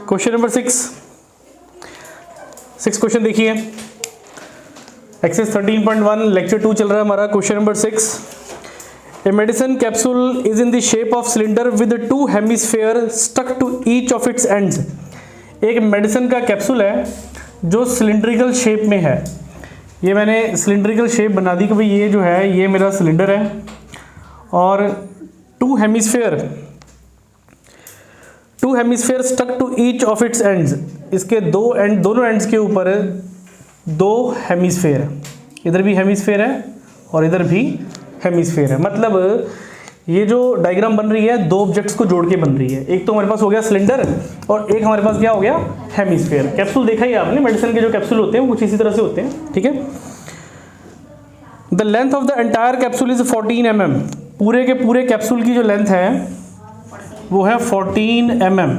Question number 6 question देखिए, exercise 13.1 lecture 2 चल रहा है हमारा। Question number 6, a medicine capsule is in the shape of cylinder with 2 hemisphere stuck to each of its ends. एक medicine का capsule है जो सिलिंड्रिकल शेप में है। ये मैंने सिलिंड्रिकल शेप बना दी कि भाई ये जो है ये मेरा सिलेंडर है और 2 hemisphere stuck to each of its ends. इसके दोनों एंड्स के ऊपर 2 हेमिस्फेयर, इधर भी हेमिस्फेयर है और इधर भी हेमिस्फेयर है। मतलब ये जो डायग्राम बन रही है 2 ऑब्जेक्ट्स को जोड़ के बन रही है। एक तो हमारे पास हो गया सिलेंडर और एक हमारे पास क्या हो गया, हेमिस्फेयर। कैप्सूल देखा ही आपने, मेडिसिन के जो कैप्सूल होते हैं वो कुछ इसी तरह से होते हैं, ठीक है। The length of the entire capsule is 14 mm। पूरे के पूरे कैप्सूल की जो लेंथ है वो है 14 mm।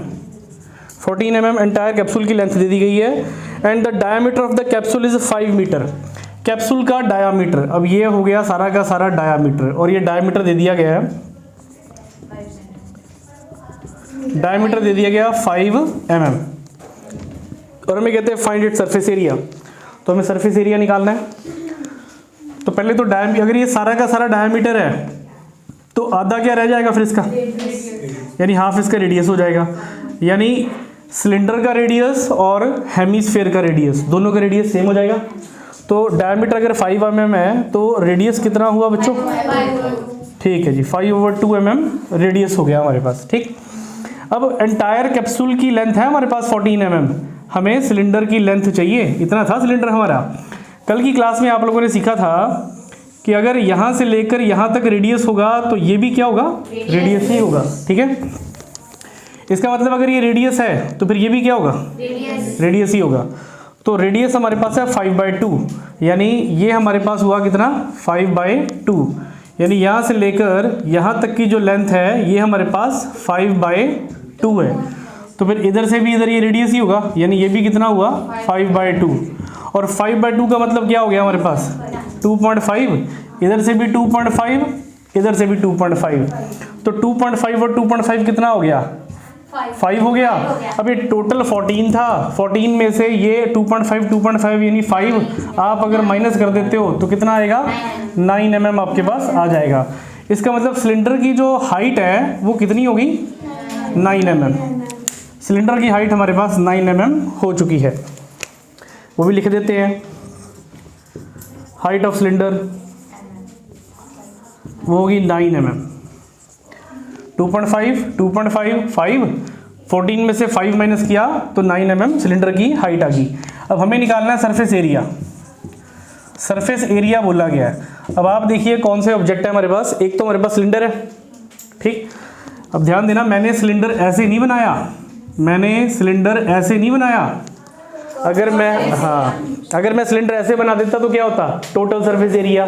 14 mm एंटायर कैप्सूल की लेंथ दे दी गई है। And the diameter of the capsule is 5 metre. Capsule का डायामीटर, अब ये हो गया सारा का सारा डायामीटर और ये डायामीटर दे दिया गया है, डायामीटर दे दिया गया 5 mm। और हमें कहते हैं फाइंड इट सरफेस एरिया। तो हमें सरफेस एरिया निकालना है। तो पहले तो अगर ये सारा का सारा डायामीटर है तो आधा क्या रह जाएगा फिर इसका, यानी हाफ इसका रेडियस हो जाएगा। यानी सिलेंडर का रेडियस और हेमिस्फेयर का रेडियस, दोनों का रेडियस सेम हो जाएगा। तो डायमीटर अगर 5 mm है तो रेडियस कितना हुआ बच्चों, ठीक है जी, 5/2 mm रेडियस हो गया हमारे पास, ठीक। अब एंटायर कैप्सूल की लेंथ है हमारे पास 14 mm। हमें सिलेंडर की लेंथ चाहिए, इतना था सिलेंडर हमारा। कल की क्लास में आप लोगों ने सीखा था कि अगर यहाँ से लेकर यहाँ तक रेडियस होगा तो ये भी क्या होगा, रेडियस ही होगा, ठीक है। इसका मतलब अगर ये रेडियस है तो फिर ये भी क्या होगा, रेडियस ही होगा। तो रेडियस हमारे पास है 5/2, यानी ये हमारे पास हुआ कितना, 5/2। यानी यहाँ से लेकर यहाँ तक की जो लेंथ है ये हमारे पास 5/2 है। तो फिर इधर से भी इधर ये रेडियस ही होगा, यानी ये भी कितना हुआ, 5/2। और 5/2 का मतलब क्या हो गया हमारे पास, 2.5। इधर से भी 2.5, इधर से भी 2.5। तो 2.5 और 2.5 कितना हो गया, 5 हो गया। अब ये टोटल 14 था, 14 में से ये 2.5 यानी 5 आप अगर माइनस कर देते हो तो कितना आएगा, 9 mm आपके पास आ जाएगा। इसका मतलब सिलेंडर की जो हाइट है वो कितनी होगी, 9 mm। सिलेंडर की हाइट हमारे पास 9 mm हो चुकी है, वो भी लिख देते हैं। हाइट ऑफ सिलेंडर वो होगी 9 mm। 2.5 5, 14 में से 5 माइनस किया तो 9 mm सिलेंडर की हाइट आ गई। अब हमें निकालना है सरफेस एरिया। सरफेस एरिया बोला गया है। अब आप देखिए कौन से ऑब्जेक्ट है हमारे पास। एक तो हमारे पास सिलेंडर है, ठीक। अब ध्यान देना, मैंने सिलेंडर ऐसे नहीं बनाया, मैंने सिलेंडर ऐसे नहीं बनाया। अगर मैं सिलेंडर ऐसे बना देता तो क्या होता, टोटल सरफेस एरिया।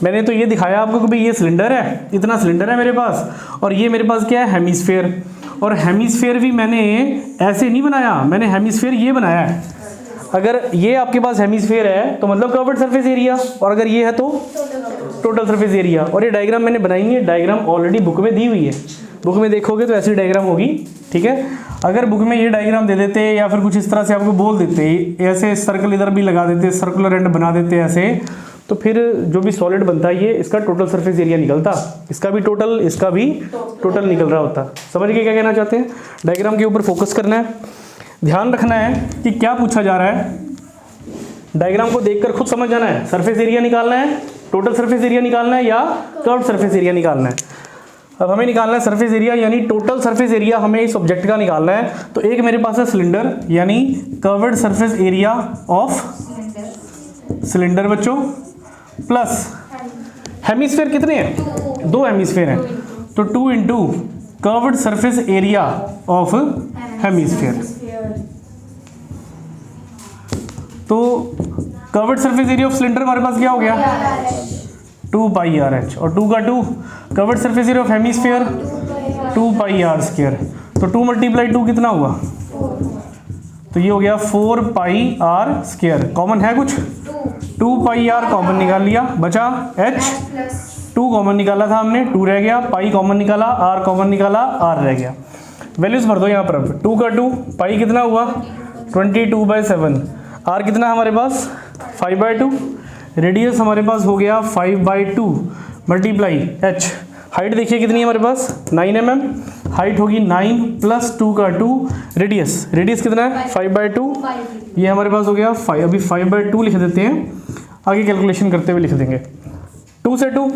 मैंने तो ये दिखाया आपको कि भाई ये सिलेंडर है, इतना सिलेंडर है मेरे पास, और ये मेरे पास क्या है, हेमिस्फेयर। और हेमिस्फेयर भी मैंने ऐसे नहीं बनाया, मैंने हेमिस्फेयर ये बनाया है। अगर ये आपके पास हेमिस्फेयर है तो मतलब कवर्ड सरफेस एरिया, और अगर ये है तो टोटल सरफेस एरिया। और ये डायग्राम मैंने बनाई है, डायग्राम ऑलरेडी बुक में दी हुई है, बुक में देखोगे तो ऐसी डायग्राम होगी, ठीक है। अगर बुक में ये डायग्राम दे देते या फिर कुछ इस तरह से आपको बोल देते, ऐसे सर्कल इधर भी लगा देते, सर्कुलर एंड बना देते ऐसे, तो फिर जो भी सॉलिड बनता है ये इसका टोटल सरफेस एरिया निकलता, इसका भी टोटल, इसका भी टोटल निकल रहा होता। समझ गए क्या कहना चाहते हैं। डायग्राम के ऊपर फोकस करना है, ध्यान रखना है कि क्या पूछा जा रहा है। डायग्राम को देखकर खुद समझ जाना है, सरफेस एरिया निकालना है, टोटल सरफेस एरिया निकालना है या कर्व्ड सरफेस एरिया निकालना है। अब हमें निकालना है सरफेस एरिया, यानी टोटल सरफेस एरिया हमें इस ऑब्जेक्ट का निकालना है। तो एक मेरे पास है सिलेंडर, यानी curved surface area of cylinder बच्चों, प्लस हेमिस्फेयर कितने हैं, 2 हेमिस्फेयर हैं, तो 2 into curved surface area of hemisphere. तो curved surface area of cylinder हमारे पास क्या हो गया, 2πRh, और 2 का 2 curved surface area of hemisphere 2πr²। तो 2 × 2 कितना हुआ, तो ये हो गया 4πr²। कॉमन है कुछ, 2πr कॉमन निकाल लिया, बचा h, 2 कॉमन निकाला था हमने, 2 रह गया, पाई कॉमन निकाला, r कॉमन निकाला, r रह गया। वैल्यूज़ भर दो यहाँ पर। अब 2 का 2, पाई कितना हुआ 22/7, आर कितना हमारे पास 5/2, रेडियस हमारे पास हो गया 5/2 मल्टीप्लाई एच, हाइट देखिए कितनी है हमारे पास 9 mm, हाइट होगी 9 + 2 का 2, रेडियस कितना है 5/2, ये हमारे पास हो गया 5, अभी 5/2 लिख देते हैं, आगे कैलकुलेशन करते हुए लिख देंगे। 2 से 2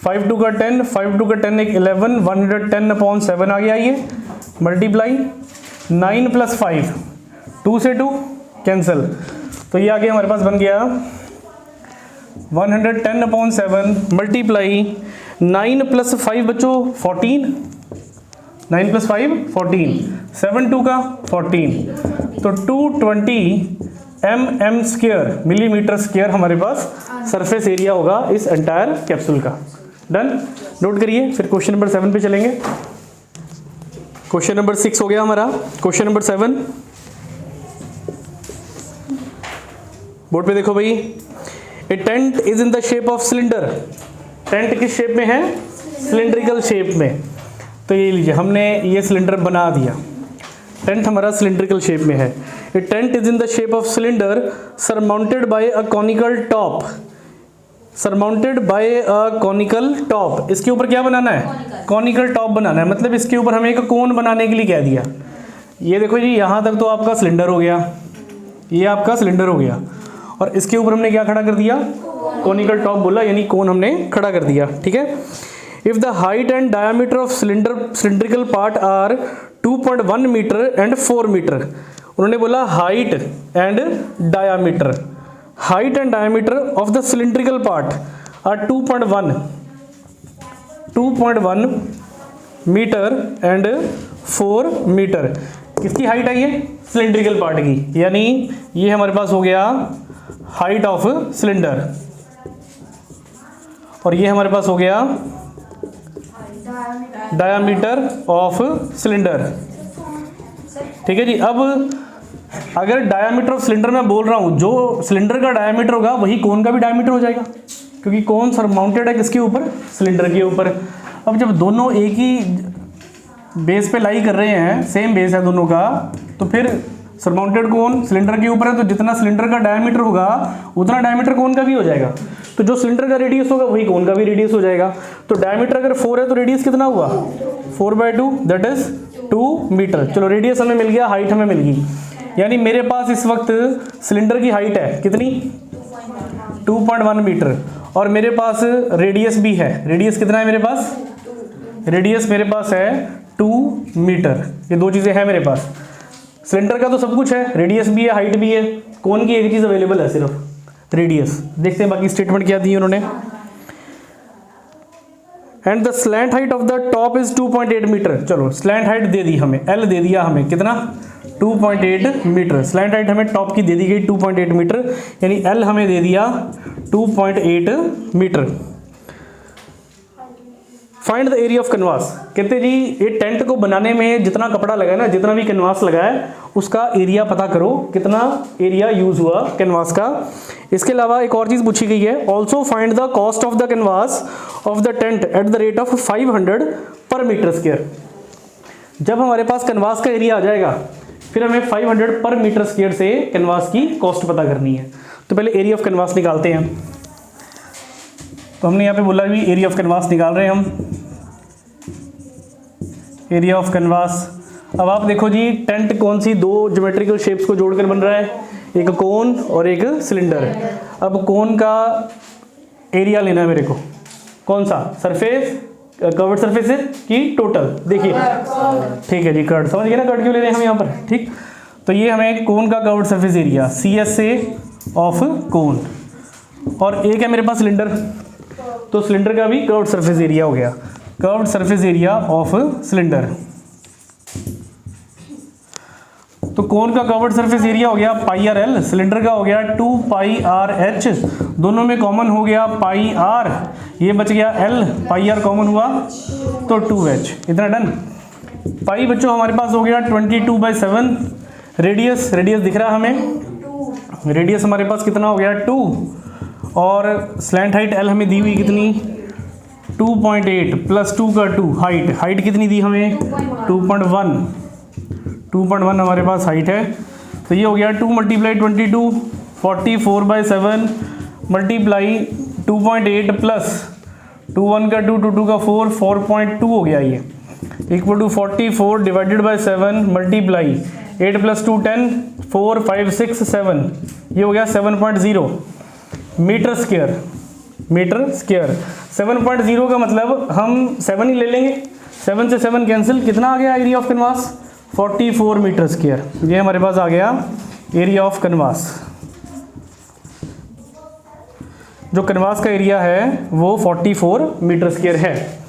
5 2 का 10, 5 2 का 10 एक 11, 110/7 आ गया ये, मल्टीप्लाई 9 + 5, 2 से 2 कैंसिल, तो ये आगे हमारे पास बन गया 110/7 मल्टीप्लाई 9 + 5 बच्चों 14, 9 + 5 14, 7 2 का 14, तो 220 mm² मिलीमीटर स्क्वायर हमारे पास सरफेस एरिया होगा इस एंटायर कैप्सूल का। डन, नोट करिए। फिर क्वेश्चन नंबर 7 पे चलेंगे। क्वेश्चन नंबर 6 हो गया हमारा। क्वेश्चन नंबर 7 बोर्ड पे देखो भाई, a tent is in the shape of cylinder, tent किस शेप में है सिलेंड्रिकल शेप में, तो ये लीजिए हमने ये सिलेंडर बना दिया, टेंट हमारा सिलेंड्रिकल शेप में है। A tent is in the shape of cylinder surmounted by a conical top, surmounted by a conical top, इसके ऊपर क्या बनाना है कॉनिकल टॉप बनाना है, मतलब इसके ऊपर हमें एक कोन बनाने के लिए कह दिया। ये देखो जी यहाँ तक तो आपका सिलेंडर हो गया, ये आपका सिलेंडर हो गया, और इसके ऊपर हमने क्या खड़ा कर दिया कॉनिकल टॉप बोला, यानी कोन हमने खड़ा कर दिया। ठीक है, if the height and diameter of cylindrical part are 2.1 metre and 4 metre, उन्होंने बोला height and diameter, height and diameter of the cylindrical part are 2.1 metre and 4 metre. किसकी हाइट है ये सिलेंड्रिकल पार्ट की, यानी ये हमारे पास हो गया हाइट ऑफ सिलेंडर, और ये हमारे पास हो गया डायमीटर ऑफ सिलेंडर। ठीक है जी, अब अगर डायमीटर ऑफ सिलेंडर मैं बोल रहा हूं, जो सिलेंडर का डायमीटर होगा वही कोन का भी डायमीटर हो जाएगा, क्योंकि कोन सरमाउंटेड है किसके ऊपर सिलेंडर के ऊपर। अब जब दोनों एक ही बेस पे लाई कर रहे हैं, सेम बेस है दोनों का, तो फिर सरमाउंटेड कोन सिलेंडर के ऊपर है, तो जितना सिलेंडर का डायमीटर होगा उतना डायमीटर कोन का भी हो जाएगा, तो जो सिलेंडर का रेडियस होगा वही कोन का भी रेडियस हो जाएगा। तो डायमीटर अगर 4 है तो रेडियस कितना हुआ 4/2, दैट इज 2 मीटर। चलो रेडियस हमें मिल गया, हाइट हमें मिल गई, यानी मेरे पास इस वक्त सिलेंडर की हाइट है कितनी 2.1 मीटर, और मेरे पास रेडियस भी है, रेडियस कितना है मेरे पास, रेडियस मेरे पास है 2 मीटर, ये दो चीज़ें हैं मेरे पास। सिलेंडर का तो सब कुछ है, रेडियस भी है हाइट भी है, कोन की एक चीज़ अवेलेबल है सिर्फ रेडियस। देखते हैं बाकी स्टेटमेंट क्या दी उन्होंने। And the slant height of the top is 2.8 metre, चलो स्लैंट हाइट दे दी हमें, एल दे दिया हमें कितना 2.8 मीटर, स्लैंट हाइट हमें टॉप की दे दी गई 2.8 मीटर, यानी एल हमें दे दिया 2.8 metre. Find the area of canvas, कहते जी ये टेंट को बनाने में जितना कपड़ा लगा है ना, जितना भी कैनवास लगा है उसका एरिया पता करो, कितना एरिया यूज हुआ कैनवास का। इसके अलावा एक और चीज पूछी गई है, also find the cost of the canvas of the tent at the rate of 500 पर मीटर स्क्वायर। जब हमारे पास कैनवास का एरिया आ जाएगा फिर हमें 500 पर मीटर स्क्वायर से कैनवास की कॉस्ट पता करनी है। तो पहले एरिया ऑफ कैनवास निकालते हैं, तो हमने यहाँ पे बोला भी एरिया ऑफ कैनवास निकाल रहे हैं हम, एरिया ऑफ कैनवास। अब आप देखो जी टेंट कौन सी दो ज्योमेट्रिकल शेप्स को जोड़कर बन रहा है, एक कोन और एक सिलेंडर। अब कोन का एरिया लेना है मेरे को, कौन सा सरफेस कवर्ड सरफेस है कि टोटल, देखिए ठीक है जी कर्ड, समझ गए ना कर्ड क्यों ले रहे हैं हम यहाँ पर। ठीक, तो ये हमें कोन का covered surface area CSA of cone, और एक है मेरे पास सिलेंडर, तो सिलेंडर का भी कर्व्ड सरफेस एरिया हो गया, curved surface area of cylinder. तो कोन का कर्व्ड सरफेस एरिया हो गया πRL, सिलेंडर का हो गया 2πRH, दोनों में कॉमन हो गया πR, ये बच गया L, πR कॉमन हुआ तो 2H, इतना डन। पाई बच्चों हमारे पास हो गया 22/7, रेडियस दिख रहा है हमें, रेडियस हमारे पास कितना हो गया 2, और स्लैंट हाइट L हमें दी हुई कितनी 2.8 प्लस 2 का 2 हाइट कितनी दी हमें 2.1 हमारे पास हाइट है। तो ये हो गया 2 मल्टीप्लाई 22 44/7 मल्टीप्लाई 2.8 प्लस 2 1 का 2 2 2 का 4 4.2 हो गया ये equal to 44 divided by 7 multiply 8 plus 2 10 4 5 6 7 ये हो गया 7.0 मीटर स्क्वायर 7.0 का मतलब हम 7 ही ले लेंगे, 7 से 7 कैंसिल, कितना आ गया area of canvas 44 metre square. ये हमारे पास आ गया एरिया ऑफ कैनवास। जो कैनवास का एरिया है वो 44 मीटर स्क्वायर है।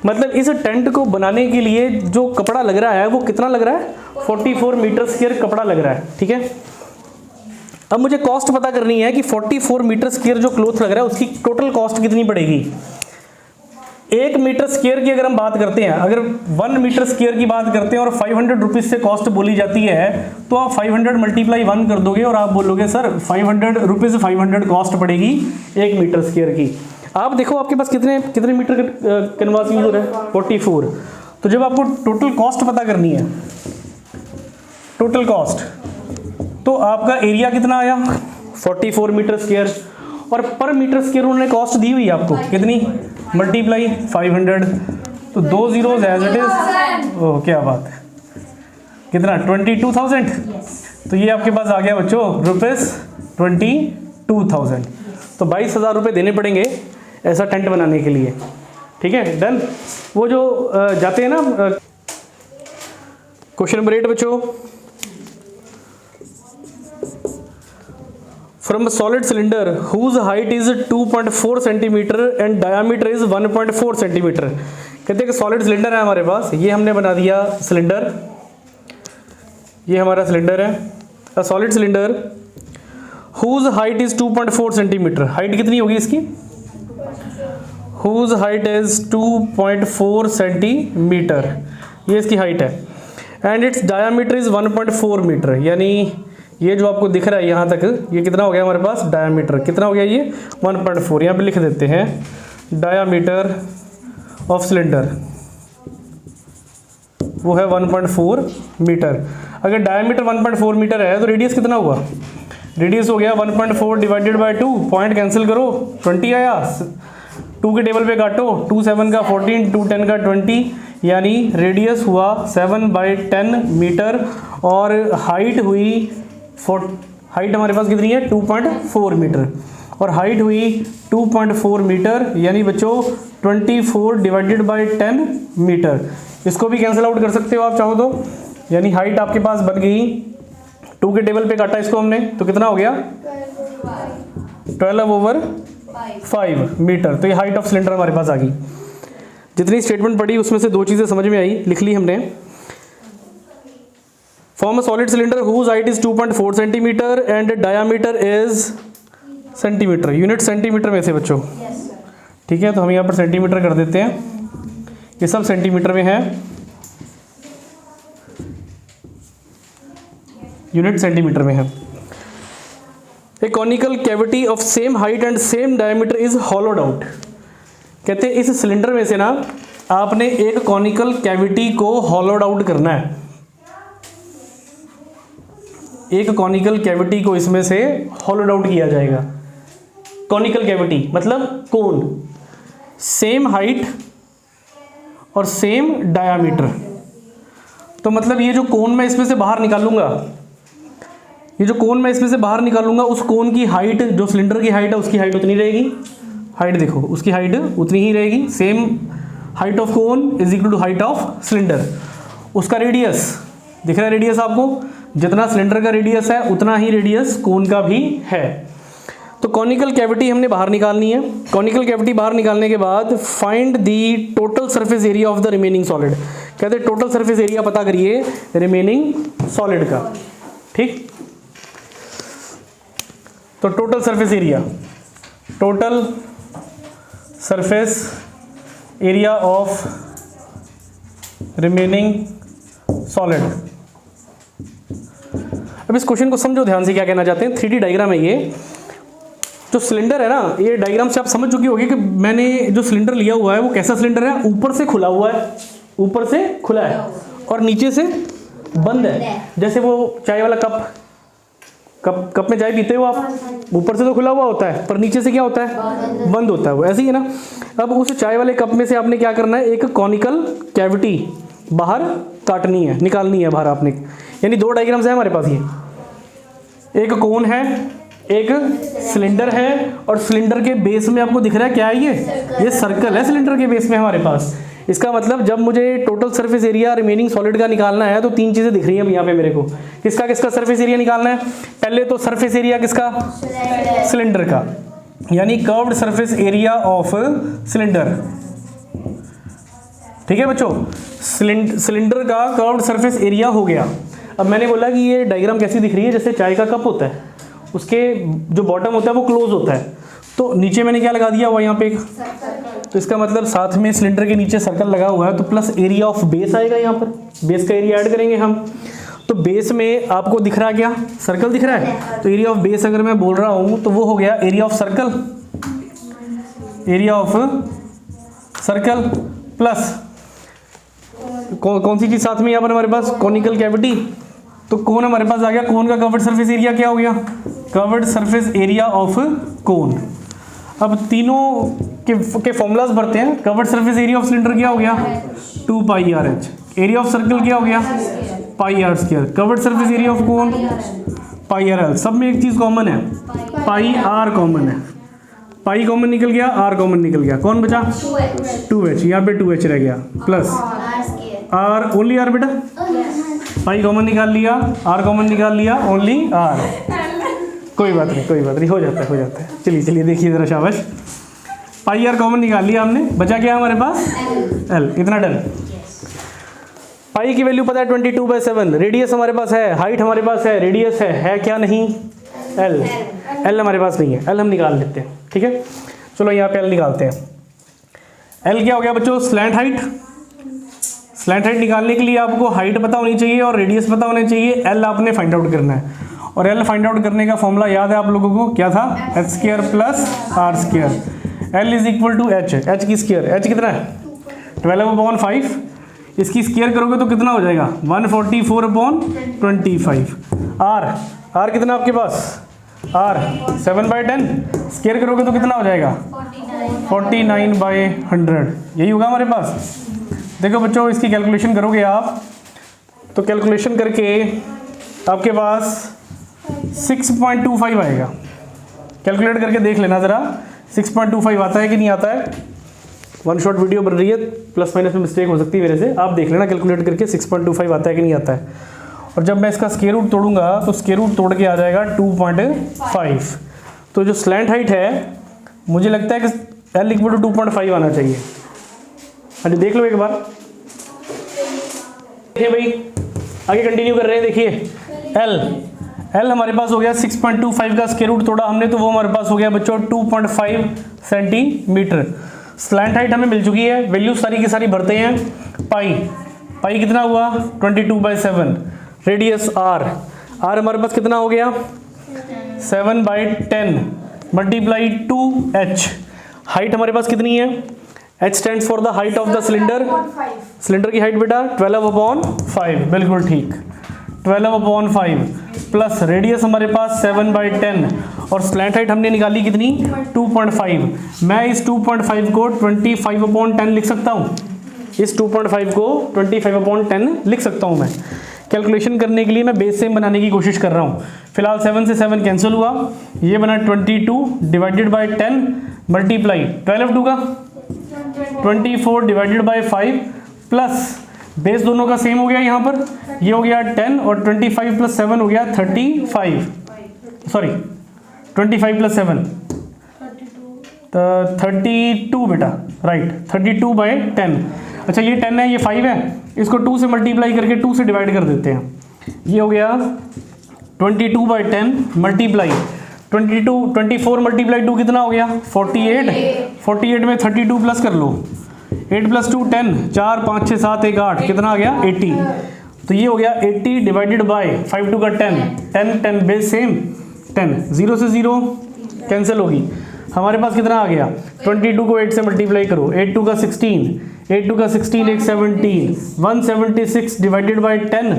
मतलब इस टेंट को बनाने के लिए जो कपड़ा लग रहा है वो कितना लग रहा है 44 मीटर स्क्वायर कपड़ा लग रहा है, ठीक है। अब मुझे कॉस्ट पता करनी है कि 44 मीटर स्क्वायर जो क्लॉथ लग रहा है उसकी टोटल कॉस्ट कितनी पड़ेगी। 1 मीटर स्क्वायर की अगर हम बात करते हैं, अगर 1 मीटर स्क्वायर की बात करते हैं और 500 रुपीज़ से कॉस्ट बोली जाती है तो आप 500 मल्टीप्लाई 1 कर दोगे और आप बोलोगे सर 500 रुपीज़ 500 कॉस्ट पड़ेगी 1 मीटर स्क्वायर की। आप देखो आपके पास कितने मीटर कैनवास यूज हो रहा है 44। तो जब आपको टोटल कॉस्ट पता करनी है, टोटल कॉस्ट, तो आपका एरिया कितना आया 44 मीटर स्क्वायर और पर मीटर स्क्वायर उन्होंने कॉस्ट दी हुई है आपको कितनी मल्टीप्लाई 500। तो 2 zeros एज इट इज, ओह क्या बात है, कितना 22,000। तो ये आपके पास आ गया बच्चों ₹22,000। तो 22,000 रुपये देने पड़ेंगे ऐसा टेंट बनाने के लिए, ठीक है डन। वो जो जाते हैं ना क्वेश्चन नंबर 8 बच्चों, from a solid cylinder whose height is 2.4 centimeter and diameter is 1.4 centimeter। कहते हैं कि सॉलिड सिलेंडर है हमारे पास, ये हमने बना दिया सिलेंडर, ये हमारा सिलेंडर है। A solid cylinder whose height is 2.4 centimeter, height कितनी होगी इसकी whose height is 2.4 centimeter, ये इसकी हाइट है। And its diameter is 1.4 metre, यानी ये जो आपको दिख रहा है यहाँ तक, ये कितना हो गया हमारे पास डायामीटर, कितना हो गया ये 1.4। यहाँ पे लिख देते हैं डायामीटर ऑफ सिलेंडर वो है 1.4 मीटर। अगर डायामीटर 1.4 मीटर है तो रेडियस कितना हुआ, रेडियस हो गया 1.4 डिवाइडेड बाय 2, पॉइंट कैंसिल करो 20 आया, 2 के टेबल पे काटो, 2 7 का 14, 2 10 का 20, यानी रेडियस हुआ 7/10 मीटर और हाइट हुई हाइट हमारे पास कितनी है 2.4 मीटर और हाइट हुई 2.4 मीटर, यानी बच्चों 24 डिवाइडेड बाय 10 मीटर। इसको भी कैंसिल आउट कर सकते हो आप चाहो तो, यानी हाइट आपके पास बन गई, 2 के टेबल पे काटा इसको हमने तो कितना हो गया 12/5 मीटर। तो ये हाइट ऑफ सिलेंडर हमारे पास आ गई। जितनी स्टेटमेंट पढ़ी उसमें से 2 चीज़ें समझ में आई, लिख ली हमने। Form a solid cylinder whose height is 2.4 centimeter and diameter is centimetre, unit centimetre में से बच्चों, ठीक है। तो हम यहाँ पर सेंटीमीटर कर देते हैं, ये सब सेंटीमीटर में है, यूनिट सेंटीमीटर में है। A conical cavity of same height and same diameter is hollowed out. कहते हैं इस सिलेंडर में से ना आपने एक कॉनिकल कैविटी को हॉलोड आउट करना है, एक कॉनिकल कैविटी को इसमें से हॉलोड आउट किया जाएगा। कॉनिकल कैविटी मतलब कोन, सेम हाइट और सेम डायामीटर। तो मतलब ये जो कोन मैं इसमें से बाहर निकालूंगा, ये जो कोन मैं इसमें से बाहर निकालूंगा, उस कोन की हाइट, जो सिलेंडर की हाइट है उसकी हाइट उतनी रहेगी, हाइट देखो उसकी हाइट उतनी ही रहेगी, same height of cone is equal to height of cylinder. उसका रेडियस दिख रहा है, रेडियस आपको जितना सिलेंडर का रेडियस है उतना ही रेडियस कोन का भी है। तो कॉनिकल कैविटी हमने बाहर निकालनी है। कॉनिकल कैविटी बाहर निकालने के बाद find the total surface area of the remaining solid. कहते हैं टोटल सरफेस एरिया पता करिए रिमेनिंग सॉलिड का, ठीक। तो total surface area, total surface area of remaining solid. अब इस क्वेश्चन को समझो ध्यान से, क्या कहना चाहते हैं। 3D डायग्राम है ये। जो सिलेंडर है ना, ये डायग्राम से आप समझ चुकी होगी कि मैंने जो सिलेंडर लिया हुआ है वो कैसा सिलेंडर है, ऊपर से खुला हुआ है, ऊपर से खुला है और नीचे से बंद है। जैसे वो चाय वाला कप में चाय पीते हो आप, ऊपर से तो खुला हुआ होता है पर नीचे से क्या होता है, बंद होता है, वो ऐसे ही है ना। अब उस चाय वाले कप में से आपने क्या करना है, एक कॉनिकल कैविटी बाहर काटनी है, निकालनी है बाहर आपने। यानी दो डायग्राम्स है हमारे पास, ये एक कोन है, एक सिलेंडर है, और सिलेंडर के बेस में आपको दिख रहा है क्या है, ये सर्कल है सिलेंडर के बेस में हमारे पास। इसका मतलब जब मुझे total surface area remaining solid का निकालना है तो तीन चीजें दिख रही हैं यहाँ पे मेरे को। किसका किसका सरफेस एरिया निकालना है, पहले तो सरफेस एरिया किसका, सिलेंडर का, यानी curved surface area of cylinder. ठीक है बच्चों, सिलेंडर का कर्व्ड सरफेस एरिया हो गया। अब मैंने बोला कि ये डायग्राम कैसी दिख रही है, जैसे चाय का कप होता है, उसके जो बॉटम होता है वो क्लोज होता है, तो नीचे मैंने क्या लगा दिया हुआ यहाँ पे एक, तो इसका मतलब साथ में सिलेंडर के नीचे सर्कल लगा हुआ है, तो प्लस एरिया ऑफ बेस आएगा यहाँ पर, बेस का एरिया ऐड करेंगे हम। तो बेस में आपको दिख रहा है क्या, सर्कल दिख रहा है, तो एरिया ऑफ बेस अगर मैं बोल रहा हूँ तो वो हो गया area of circle, area of circle plus कौन सी चीज साथ में यहाँ पर हमारे पास, कॉनिकल कैविटी, तो कोन हमारे पास आ गया, कोन का कवर्ड सरफेस एरिया क्या हो गया, covered surface area of cone. अब तीनों के फॉर्मूलाज भरते हैं। Covered surface area of cylinder क्या हो गया, 2 pi r h, area of circle क्या हो गया, pi r square, covered surface area of cone pi r l. सब में एक चीज कॉमन है, पाई आर कॉमन है, पाई कॉमन निकल गया, आर कॉमन निकल गया, कौन बचा 2h, यहाँ पे 2h रह गया, प्लस आर, ओनली आर बेटा, पाई कॉमन निकाल लिया, आर कॉमन निकाल लिया, ओनली आर, कोई बात नहीं कोई बात नहीं, हो जाता है हो जाता है। चलिए चलिए देखिए जरा, शाबाश, पाई आर कॉमन निकाल लिया हमने, बचा क्या हमारे पास एल, इतना डन। पाई की वैल्यू पता है 22/7, रेडियस हमारे पास है, हाइट हमारे पास है, रेडियस है क्या नहीं, एल, एल हमारे पास नहीं है, एल हम निकाल लेते हैं। ठीक है, चलो यहाँ पे एल निकालते हैं। एल क्या हो गया बच्चों, स्लैंट हाइट। स्लैंट हाइट निकालने के लिए आपको हाइट पता होनी चाहिए और रेडियस पता होने चाहिए, एल आपने फाइंड आउट करना है। और एल फाइंड आउट करने का फॉर्मूला याद है आप लोगों को, क्या था, H square plus R square. L is equal to H, H की स्क्वायर, एच कितना है 12/5, इसकी स्क्वायर करोगे तो कितना हो जाएगा 144/25। आर कितना आपके पास, आर 7/10, स्क्वायर करोगे तो कितना हो जाएगा 49/100, यही होगा हमारे पास। देखो बच्चों, इसकी कैलकुलेशन करोगे आप तो कैलकुलेशन करके आपके पास 6.25 आएगा। कैलकुलेट करके देख लेना ज़रा 6.25 आता है कि नहीं आता है। वन शॉट वीडियो बन रही है, प्लस माइनस में मिस्टेक हो सकती है मेरे से, आप देख लेना कैलकुलेट करके 6.25 आता है कि नहीं आता है। और जब मैं इसका स्क्वायर रूट तोड़ूंगा तो स्क्वायर रूट तोड़ के आ जाएगा 2.5। तो जो स्लैंट हाइट है मुझे लगता है कि एल इक्वल टू 2.5 आना चाहिए। हाँ जी, देख लो एक बार, देखिए भाई आगे कंटिन्यू कर रहे हैं। देखिए एल हमारे पास हो गया 6.25 का स्क्वायर रूट तोड़ा हमने, तो वो हमारे पास हो गया बच्चों 2.5 सेंटीमीटर। स्लैंट हाइट हमें मिल चुकी है, वैल्यू सारी की सारी भरते हैं। पाई कितना हुआ 22/7, रेडियस आर हमारे पास कितना हो गया 7/10 मल्टीप्लाई 2h। हाइट हमारे पास कितनी है, h stands for the height of the cylinder, cylinder की हाइट बेटा 12/5, बिल्कुल ठीक 12/5 प्लस रेडियस हमारे पास 7/10 और स्लैंट हाइट हमने निकाली कितनी 2.5। मैं इस 2.5 को 25/10 लिख सकता हूँ, इस 2.5 को 25/10 लिख सकता हूँ मैं। कैलकुलेशन करने के लिए मैं बेस सेम बनाने की कोशिश कर रहा हूँ। फिलहाल 7 से 7 कैंसिल हुआ, ये बना 22 डिवाइडेड बाई 10 मल्टीप्लाई 12 का 24 डिवाइडेड बाई 5 प्लस बेस दोनों का सेम हो गया यहाँ पर, ये हो गया 10 और 25 प्लस 7 हो गया 35, सॉरी 25 प्लस 7 32 बेटा, राइट 32/10। अच्छा ये 10 है ये 5 है, इसको 2 से मल्टीप्लाई करके 2 से डिवाइड कर देते हैं। ये हो गया 22/10 मल्टीप्लाई 24 मल्टीप्लाई 2 कितना हो गया 48 में 32 प्लस कर लो, 8 + 2 10, 4 5 6 7 1 8, कितना आ गया 80। तो ये हो गया 80 डिवाइडेड बाय 5 2 का 10 बेस सेम 10, 0 से 0 कैंसिल होगी। हमारे पास कितना आ गया, 22 को 8 से मल्टीप्लाई करो, 8 2 का 16, 8 2 का 16, 8 17, 176 डिवाइडेड बाई 10,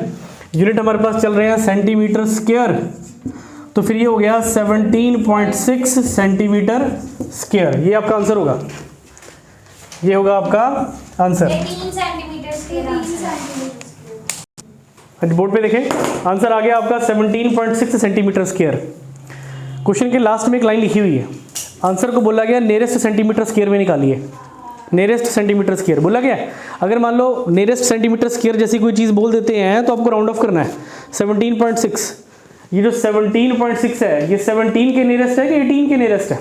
यूनिट हमारे पास चल रहे हैं सेंटीमीटर स्क्वायर, तो फिर ये हो गया 17.6 सेंटीमीटर स्क्वायर। ये आपका आंसर होगा, ये होगा आपका आंसर। 18 centimetre square. बोर्ड पे देखें, आंसर आ गया आपका 17.6 सेंटीमीटर स्क्वायर। क्वेश्चन के लास्ट में एक लाइन लिखी हुई है, आंसर को बोला गया नियरेस्ट सेंटीमीटर स्क्वायर में निकालिए। नियरेस्ट सेंटीमीटर स्क्वायर बोला गया। अगर मान लो नियरेस्ट सेंटीमीटर स्क्वायर जैसी कोई चीज़ बोल देते हैं तो आपको राउंड ऑफ करना है। 17.6, ये जो 17.6 है ये 17 के नियरेस्ट है कि 18 के नियरेस्ट है?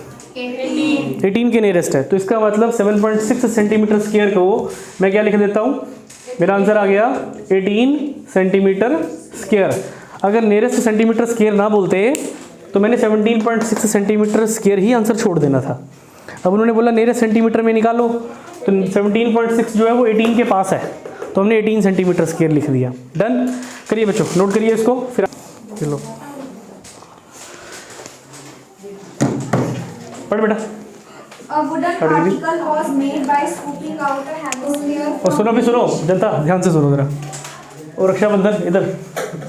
18 के नियरेस्ट है। तो इसका मतलब 7.6 सेंटीमीटर स्क्वायर को मैं क्या लिख देता हूँ, मेरा आंसर आ गया 18 सेंटीमीटर स्क्वायर। अगर नियरेस्ट सेंटीमीटर स्क्वायर ना बोलते तो मैंने 17.6 सेंटीमीटर स्क्वायर ही आंसर छोड़ देना था। अब उन्होंने बोला नियरेस्ट सेंटीमीटर में निकालो, तो 17.6 जो है वो 18 के पास है, तो हमने 18 सेंटीमीटर स्क्वायर लिख दिया। डन करिए बच्चों, नोट करिए इसको। फिर चलो पढ़ बेटा। A wooden article was made by scooping out a hemisphere. और सुनो भी, सुनो जनता ध्यान से सुनो जरा। और रक्षाबंधन इधर,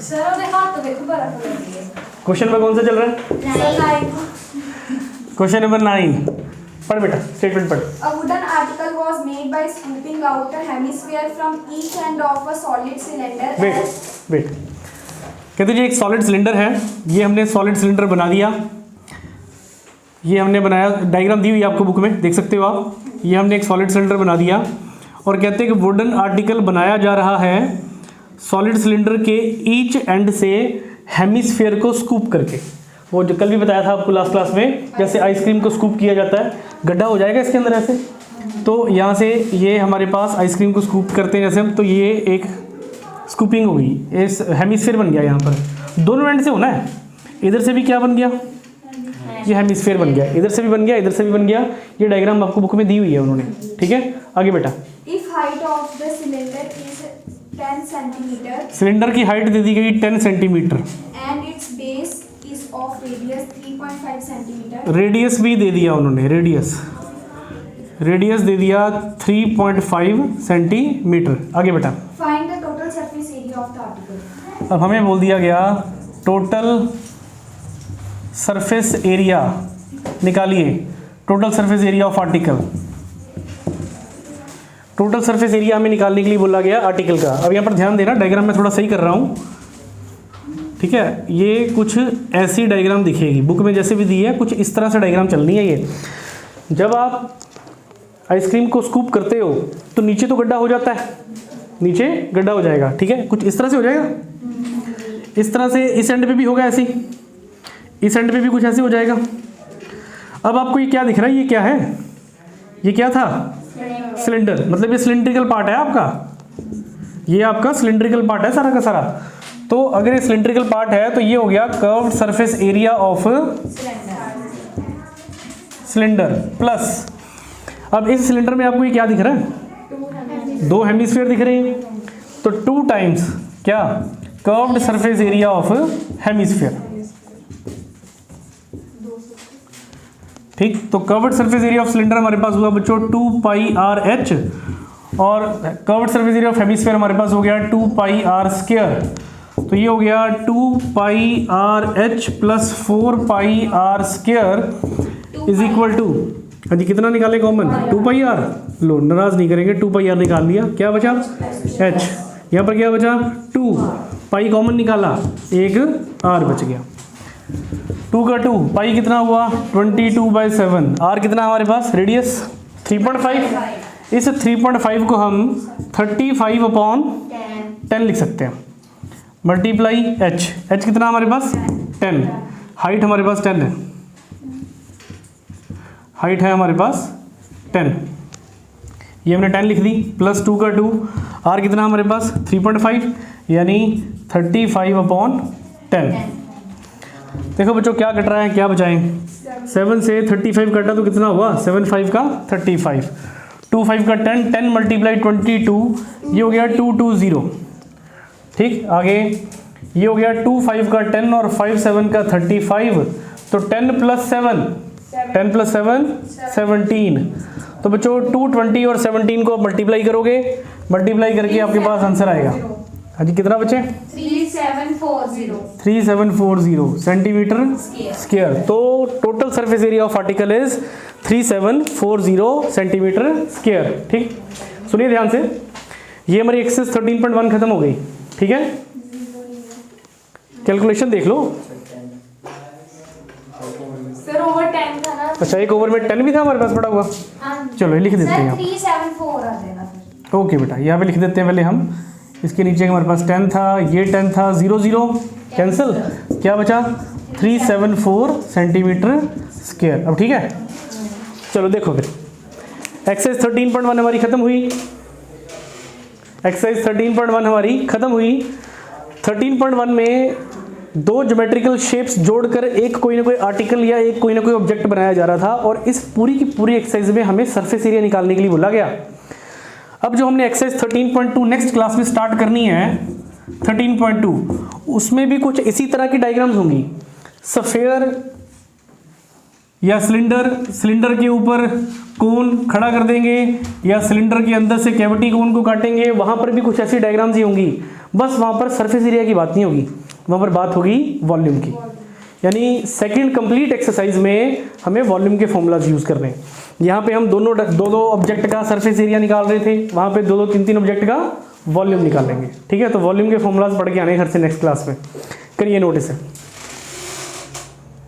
सर वो देखो तो देखो बराबर है। क्वेश्चन नंबर कौन सा चल रहा है? Question number 9। पढ़ बेटा, स्टेटमेंट पढ़। A wooden article was made by scooping out a hemisphere from each end of a solid cylinder. Weight कहते जी एक सॉलिड सिलेंडर है, ये हमने सॉलिड सिलेंडर बना दिया, ये हमने बनाया, डायग्राम दी हुई है आपको बुक में, देख सकते हो आप। ये हमने एक सॉलिड सिलेंडर बना दिया और कहते हैं कि वुडन आर्टिकल बनाया जा रहा है सॉलिड सिलेंडर के ईच एंड से हेमिस्फीयर को स्कूप करके। वो जो कल भी बताया था आपको लास्ट क्लास में, जैसे आइसक्रीम को स्कूप किया जाता है, गड्ढा हो जाएगा इसके अंदर ऐसे, तो यहाँ से ये हमारे पास आइसक्रीम को स्कूप करते हैं जैसे हम, तो ये एक स्कूपिंग हो गई, इस हेमिस्फीयर बन गया। यहाँ पर दोनों एंड से होना है, इधर से भी क्या बन गया, ये हेमिस्फीयर बन गया, इधर से भी बन गया, इधर से भी बन गया। ये डायग्राम आपको बुक में दी हुई है उन्होंने, ठीक है। आगे बेटा, If height of the cylinder is 10 centimeter cylinder की हाइट दे दी गई 10 centimetre, and its base is of radius 3.5 centimeter. Radius भी दे दिया उन्होंने, रेडियस दे दिया 3.5 सेंटीमीटर। आगे बेटा, Find the total surface area of the article. अब हमें बोल दिया गया टोटल सरफेस एरिया निकालिए, total surface area of article. Total surface area हमें निकालने के लिए बोला गया आर्टिकल का। अब यहाँ पर ध्यान देना, डायग्राम में थोड़ा सही कर रहा हूँ, ठीक है। ये कुछ ऐसी डायग्राम दिखेगी बुक में जैसे भी दी है, कुछ इस तरह से डायग्राम चलनी है। ये जब आप आइसक्रीम को स्कूप करते हो तो नीचे तो गड्ढा हो जाता है, नीचे गड्ढा हो जाएगा, ठीक है, कुछ इस तरह से हो जाएगा, इस तरह से इस एंड पे भी होगा ऐसी, इस एंड पे भी कुछ ऐसे हो जाएगा। अब आपको ये क्या दिख रहा है, ये क्या है, ये क्या था, सिलेंडर, मतलब ये सिलेंड्रिकल पार्ट है आपका, ये आपका सिलेंड्रिकल पार्ट है सारा का सारा। तो अगर ये सिलेंड्रिकल पार्ट है तो ये हो गया curved surface area of cylinder plus, अब इस सिलेंडर में आपको ये क्या दिख रहा है, 2 हेमिस्फीयर दिख रहे हैं, तो 2 टाइम्स क्या, curved surface area of hemisphere, ठीक। तो curved surface area of cylinder हमारे पास हुआ बच्चों 2 पाई आर एच, और curved surface area of hemisphere हमारे पास हो गया 2 पाई आर स्क्वायर। तो ये हो गया 2 pi r h plus 4 pi r square is equal to, हाँ जी कितना निकाले कॉमन, 2 पाई आर। लो नाराज नहीं करेंगे, 2 पाई आर निकाल लिया, क्या बचा एच, यहाँ पर क्या बचा 2 पाई कॉमन निकाला, एक आर बच गया, 2 का 2 पाई कितना हुआ 22/7, आर कितना हमारे पास रेडियस 3.5, इस 3.5 को हम 35/10 लिख सकते हैं, मल्टीप्लाई एच, एच कितना हमारे पास 10, हाइट हमारे पास 10 है, हाइट है हमारे पास 10, ये हमने 10 लिख दी, प्लस 2 का 2, आर कितना हमारे पास 3.5 यानी 35/10। देखो बच्चों क्या कट रहा है, क्या बचाएं, 7 से 35 कटा तो कितना हुआ 7 5 का 35, 2 5 का 10, 10 मल्टीप्लाई 22, ये हो गया 220, ठीक। आगे ये हो गया 2 5 का 10 और 5 7 का 35, तो 10 प्लस 7 10 प्लस 7 17। तो बच्चों 220 और 17 को मल्टीप्लाई करोगे, मल्टीप्लाई करके आपके पास आंसर आएगा। हाँ जी कितना बच्चे? 3740 सेंटीमीटर स्क्वायर। तो total surface area of article is 3740 centimetre square. ठीक, सुनिए ध्यान से, ये हमारी एक्सरसाइज 13.1 खत्म हो गई। ठीक है, कैलकुलेशन देख लो। सर ओवर 10 था ना। अच्छा, एक ओवर में 10 भी था हमारे पास पड़ा हुआ। चलो ये लिख देते हैं। 374 आ जाएगा सर। ओके बेटा, यहाँ पे लिख देते हैं पहले हम। इसके नीचे हमारे पास 10 था, ये 10 था, 0 0 कैंसिल, क्या बचा? 374 सेंटीमीटर स्क्वायर। अब ठीक है, चलो देखो फिर एक्सरसाइज 13.1 हमारी खत्म हुई। एक्सरसाइज 13.1 हमारी खत्म हुई। 13.1 में दो ज्योमेट्रिकल शेप्स जोड़कर एक कोई ना कोई आर्टिकल या एक कोई ना कोई ऑब्जेक्ट बनाया जा रहा था, और इस पूरी की पूरी एक्सरसाइज में हमें सरफेस एरिया निकालने के लिए बोला गया। अब जो हमने एक्सरसाइज 13.2 नेक्स्ट क्लास में स्टार्ट करनी है 13.2, उसमें भी कुछ इसी तरह की डायग्राम्स होंगी। सफेयर या सिलेंडर, सिलेंडर के ऊपर कोन खड़ा कर देंगे, या सिलेंडर के अंदर से कैविटी कोन को काटेंगे, वहां पर भी कुछ ऐसी डायग्राम्स ही होंगी। बस वहां पर सरफेस एरिया की बात नहीं होगी, वहां पर बात होगी वॉल्यूम की। यानी सेकंड कंप्लीट एक्सरसाइज में हमें वॉल्यूम के फॉर्मूलाज यूज करने हैं। यहाँ पे हम दो ऑब्जेक्ट का सरफेस एरिया निकाल रहे थे, वहां पे दो तीन ऑब्जेक्ट का वॉल्यूम निकालेंगे। ठीक है, तो वॉल्यूम के फॉर्मूलाज पढ़ के आने घर से नेक्स्ट क्लास में। करिए नोटिस है।